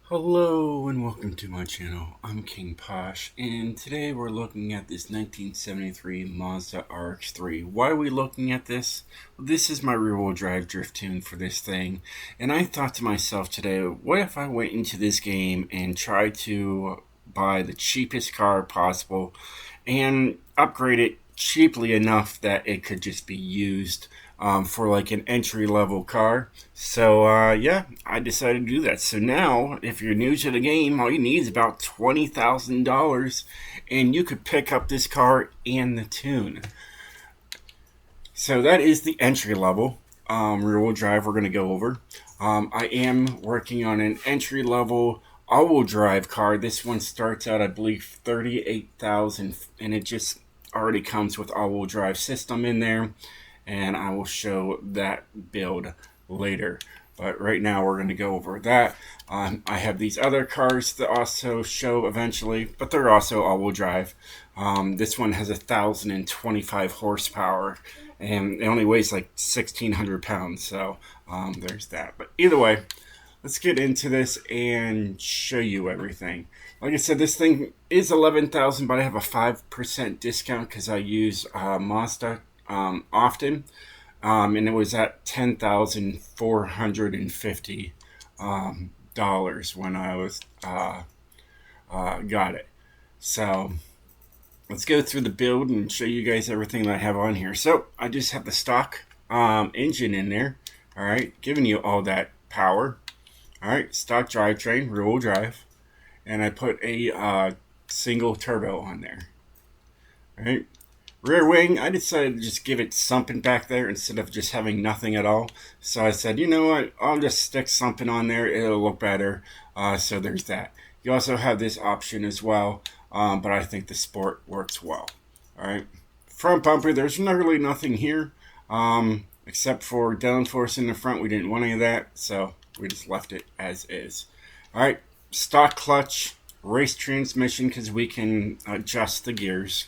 Hello and welcome to my channel. I'm King Posh, and today we're looking at this 1973 Mazda RX-3. Why are we looking at this? Well, this is my rear-wheel drive drift tune for this thing, and I thought to myself today, what if I went into this game and tried to buy the cheapest car possible and upgrade it cheaply enough that it could just be used for like an entry level car. So yeah, I decided to do that. So now, if you're new to the game, all you need is about $20,000, and you could pick up this car and the tune. So that is the entry level rear wheel drive we're going to go over. I am working on an entry level all wheel drive car. This one starts out, I believe, 38,000, and it just already comes with all wheel drive system in there, and I will show that build later. But right now we're going to go over that. I have these other cars that also show eventually, but they're also all-wheel drive. This one has 1,025 horsepower, and it only weighs like 1,600 pounds. So there's that. But either way, let's get into this and show you everything. Like I said, this thing is 11,000, but I have a 5% discount because I use Mazda often, and it was at $10,450 dollars when I was got it. So let's go through the build and show you guys everything that I have on here. So I just have the stock engine in there. All right, giving you all that power. All right, stock drivetrain, rear-wheel drive, and I put a single turbo on there. All right. Rear wing, I decided to just give it something back there instead of just having nothing at all. So I said, you know what, I'll just stick something on there. It'll look better. So there's that. You also have this option as well, but I think the Sport works well. All right. Front bumper, there's really nothing here except for downforce in the front. We didn't want any of that, so we just left it as is. All right. Stock clutch, race transmission because we can adjust the gears.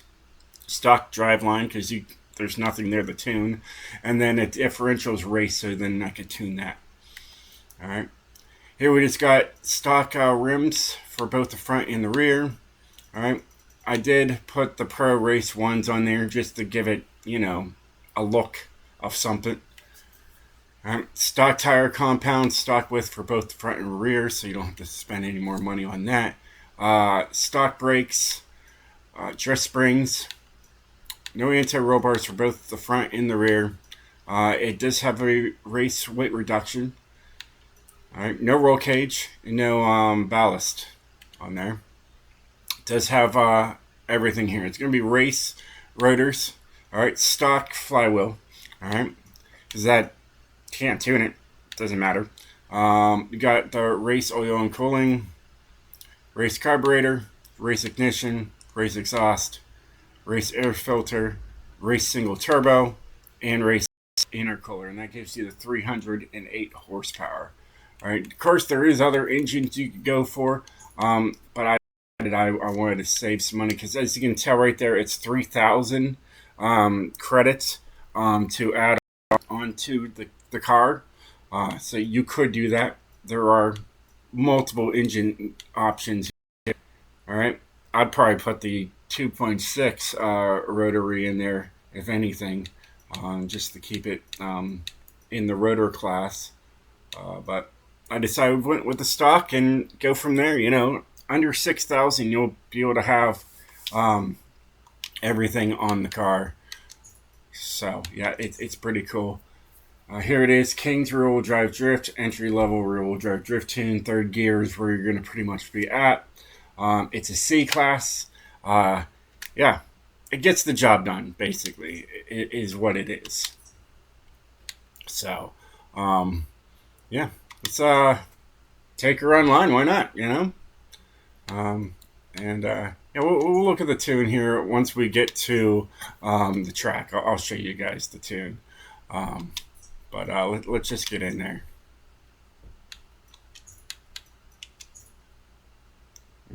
Stock drive line because there's nothing there to tune, and then it differentials race, so then I could tune that. All right, here we just got stock rims for both the front and the rear. All right, I did put the Pro Race ones on there just to give it, a look of something. All right, stock tire compound, stock width for both the front and rear, so you don't have to spend any more money on that. Stock brakes, dress springs. No anti-roll bars for both the front and the rear. It does have a race weight reduction. All right, no roll cage and no ballast on there. It does have everything here. It's going to be race rotors. All right, stock flywheel. All right, because that can't tune it. Doesn't matter. You got the race oil and cooling, race carburetor, race ignition, race exhaust, race air filter, race single turbo, and race intercooler, and that gives you the 308 horsepower. All right, of course there is other engines you could go for, but I wanted to save some money because, as you can tell right there, it's 3,000 credits to add onto the car. So you could do that. There are multiple engine options. All right, I'd probably put the 2.6 rotary in there, if anything, just to keep it in the rotor class. But I decided went with the stock and go from there. Under 6,000, you'll be able to have everything on the car. So yeah, it's pretty cool. Here it is, King's rear-wheel drive drift, entry-level rear-wheel drive drift tune. Third gear is where you're going to pretty much be at. It's a C class. Yeah, it gets the job done, basically. It is what it is. So, yeah, let's take her online. Why not, yeah, we'll look at the tune here once we get to the track. I'll show you guys the tune. But let's just get in there.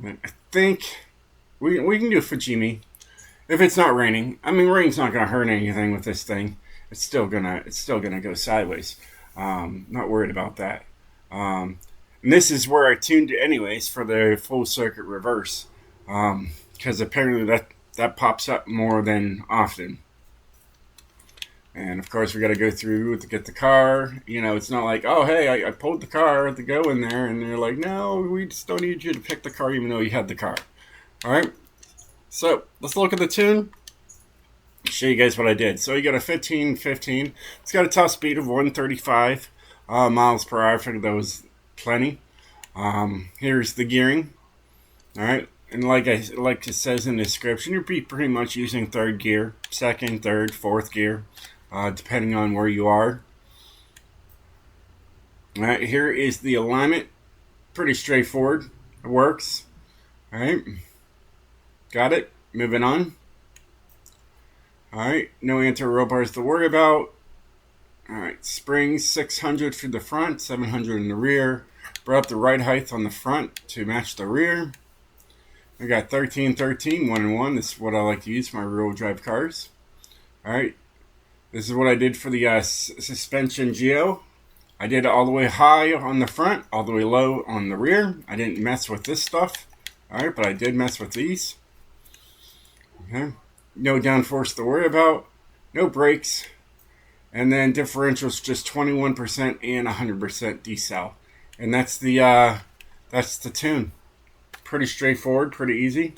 I think we can do Fujimi if it's not raining. I mean, rain's not gonna hurt anything with this thing. It's still gonna go sideways. Not worried about that. And this is where I tuned it anyways for the full circuit reverse, because apparently that pops up more than often. And of course, we got to go through to get the car. You know, it's not like, oh, hey, I pulled the car to go in there, and they're like, no, we just don't need you to pick the car, even though you had the car. All right. So let's look at the tune. Show you guys what I did. So you got a 1515. It's got a top speed of 135 miles per hour. I figured that was plenty. Here's the gearing. All right. And like it says in the description, you'll be pretty much using third gear, second, third, fourth gear, depending on where you are. All right, here is the alignment. Pretty straightforward. It works. All right. Got it. Moving on. All right. No anti-roll bars to worry about. All right. Springs 600 for the front, 700 in the rear. Brought up the ride height on the front to match the rear. I got 1313, 1 and 1. This is what I like to use for my rear-wheel drive cars. All right. This is what I did for the suspension geo. I did it all the way high on the front, all the way low on the rear. I didn't mess with this stuff. All right, but I did mess with these. Okay. No downforce to worry about. No brakes. And then differentials just 21% and 100% decel. And that's the tune. Pretty straightforward, pretty easy.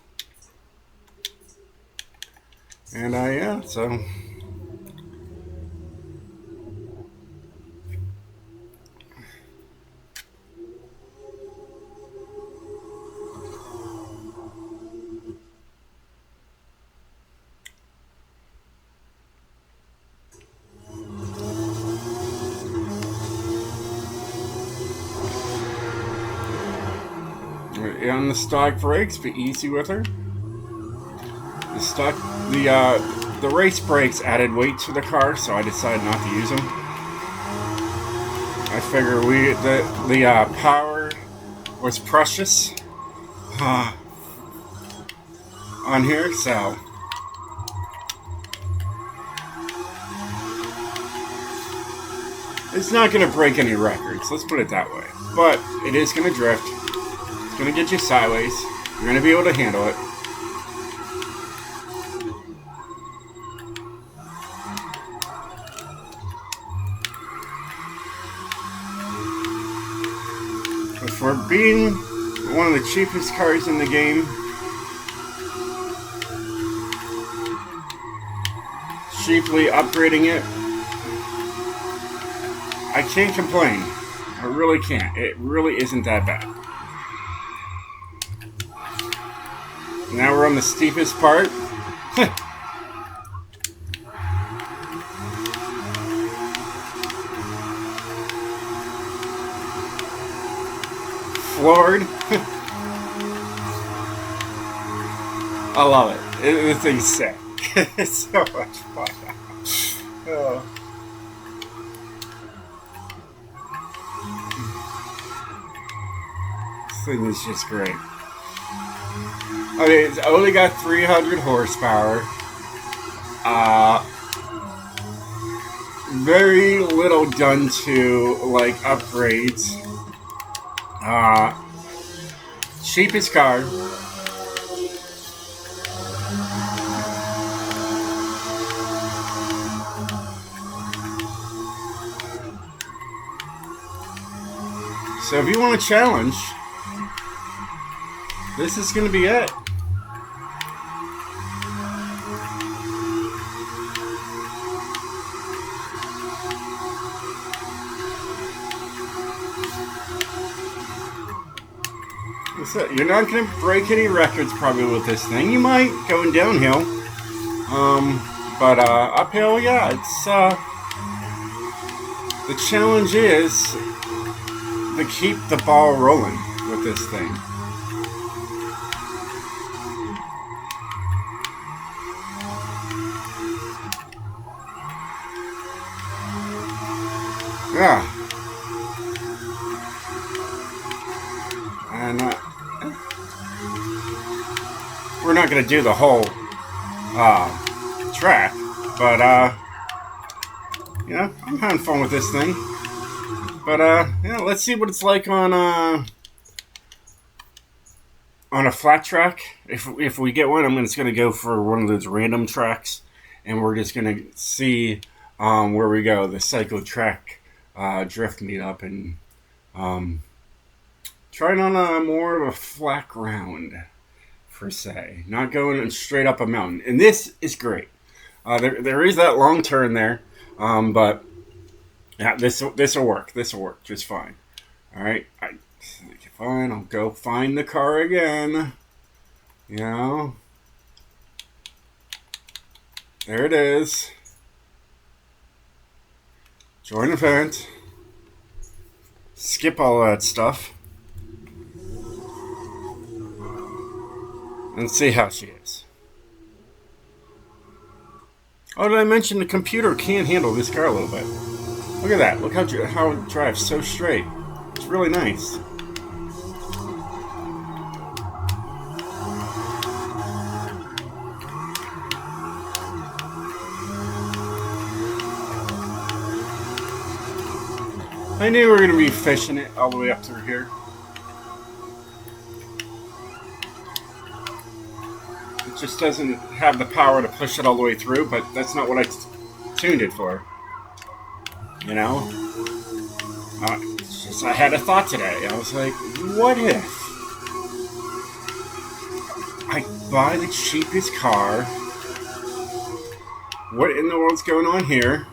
And yeah, so on the stock brakes, be easy with her. The race brakes added weight to the car, so I decided not to use them. I figure the power was precious on here, so it's not going to break any records. Let's put it that way. But it is going to drift. It's going to get you sideways. You're going to be able to handle it. For being one of the cheapest cars in the game, cheaply upgrading it, I can't complain. I really can't. It really isn't that bad. Now we're on the steepest part. Floored. I love it. This thing's sick. It's so much fun. Oh. This thing is just great. Okay, it's only got 300 horsepower. Very little done to like upgrades. Cheapest car. So if you want a challenge, this is going to be it. You're not going to break any records probably with this thing. You might going downhill, but uphill, yeah. It's the challenge is to keep the ball rolling with this thing. Yeah. And we're not going to do the whole track, but you know, I'm having fun with this thing. But yeah, let's see what it's like on a flat track. If we get one, I'm just gonna go for one of those random tracks, and we're just gonna see where we go. The cycle track drift meetup, and trying on a more of a flat ground per se, not going straight up a mountain. And this is great. There is that long turn there, but yeah, this will work. This will work just fine. All right, fine. I'll go find the car again. You know, there it is. Join event. Skip all that stuff. And see how she is. Oh, did I mention the computer can't handle this car a little bit? Look at that. Look how it drives so straight. It's really nice. I knew we were going to be fishing it all the way up through here. It just doesn't have the power to push it all the way through, but that's not what I tuned it for. You know? It's just I had a thought today. I was like, what if I buy the cheapest car? What in the world's going on here?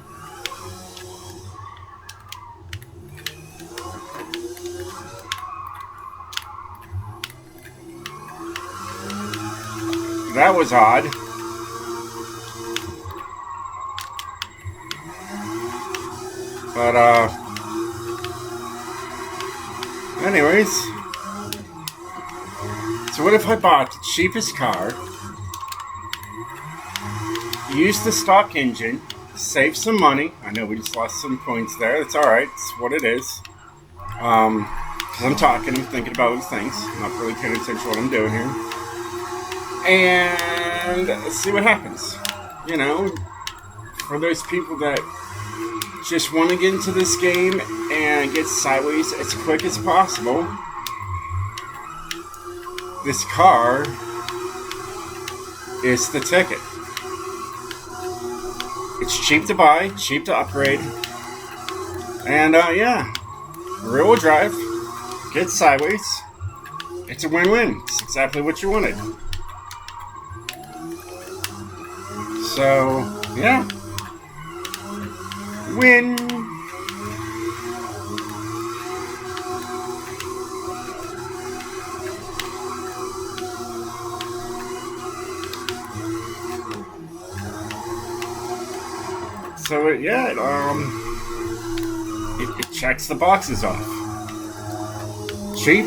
That was odd. But, anyways. So what if I bought the cheapest car, used the stock engine, save some money? I know we just lost some points there. That's alright. It's what it is. Because I'm thinking about other things. I'm not really paying attention to what I'm doing here. And see what happens. You know, for those people that just want to get into this game and get sideways as quick as possible, this car is the ticket. It's cheap to buy, cheap to upgrade, and yeah, rear-wheel drive, get sideways. It's a win-win. It's exactly what you wanted. So, yeah. Win. So, yeah, it checks the boxes off. Cheap.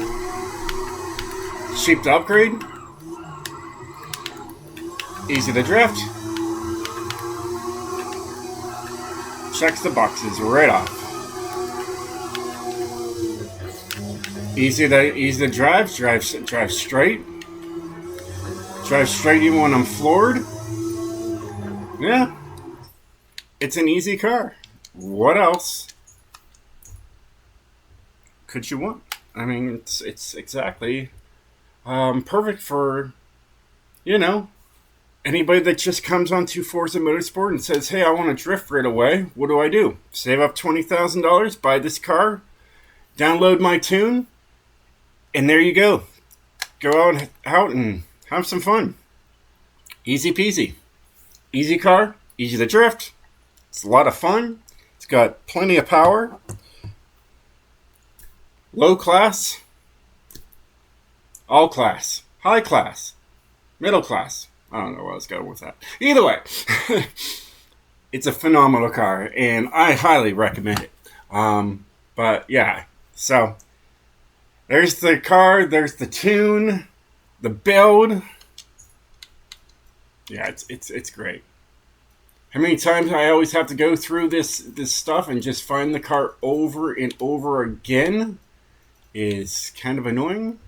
Cheap to upgrade. Easy to drift. Checks the boxes right off. Easy to drive straight. Drive straight even when I'm floored. Yeah. It's an easy car. What else could you want? I mean, it's exactly perfect for, you know, anybody that just comes onto Forza Motorsport and says, hey, I want to drift right away. What do? Save up $20,000, buy this car, download my tune, and there you go. Go out and have some fun. Easy peasy. Easy car, easy to drift. It's a lot of fun. It's got plenty of power. Low class. All class. High class. Middle class. I don't know where I was going with that. Either way, it's a phenomenal car, and I highly recommend it. But yeah, so there's the car, there's the tune, the build. Yeah, it's great. How many times I always have to go through this stuff and just find the car over and over again is kind of annoying.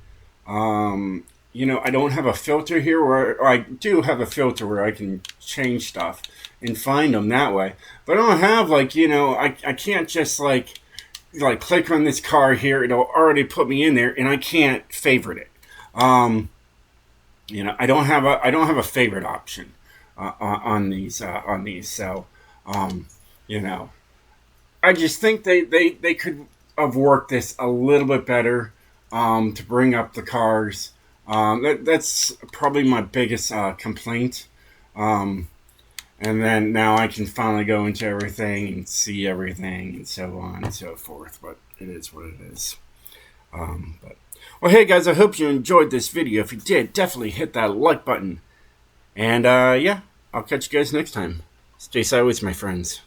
You know, I don't have a filter here or I do have a filter where I can change stuff and find them that way. But I don't have, like, you know, I can't just, like, like click on this car here, it'll already put me in there, and I can't favorite it. You know, I don't have a favorite option on these So, you know, I just think they could have worked this a little bit better to bring up the cars. That's probably my biggest complaint. And then now I can finally go into everything and see everything and so on and so forth. But it is what it is. Well, hey guys, I hope you enjoyed this video. If you did, definitely hit that like button. And yeah, I'll catch you guys next time. Stay sideways, my friends.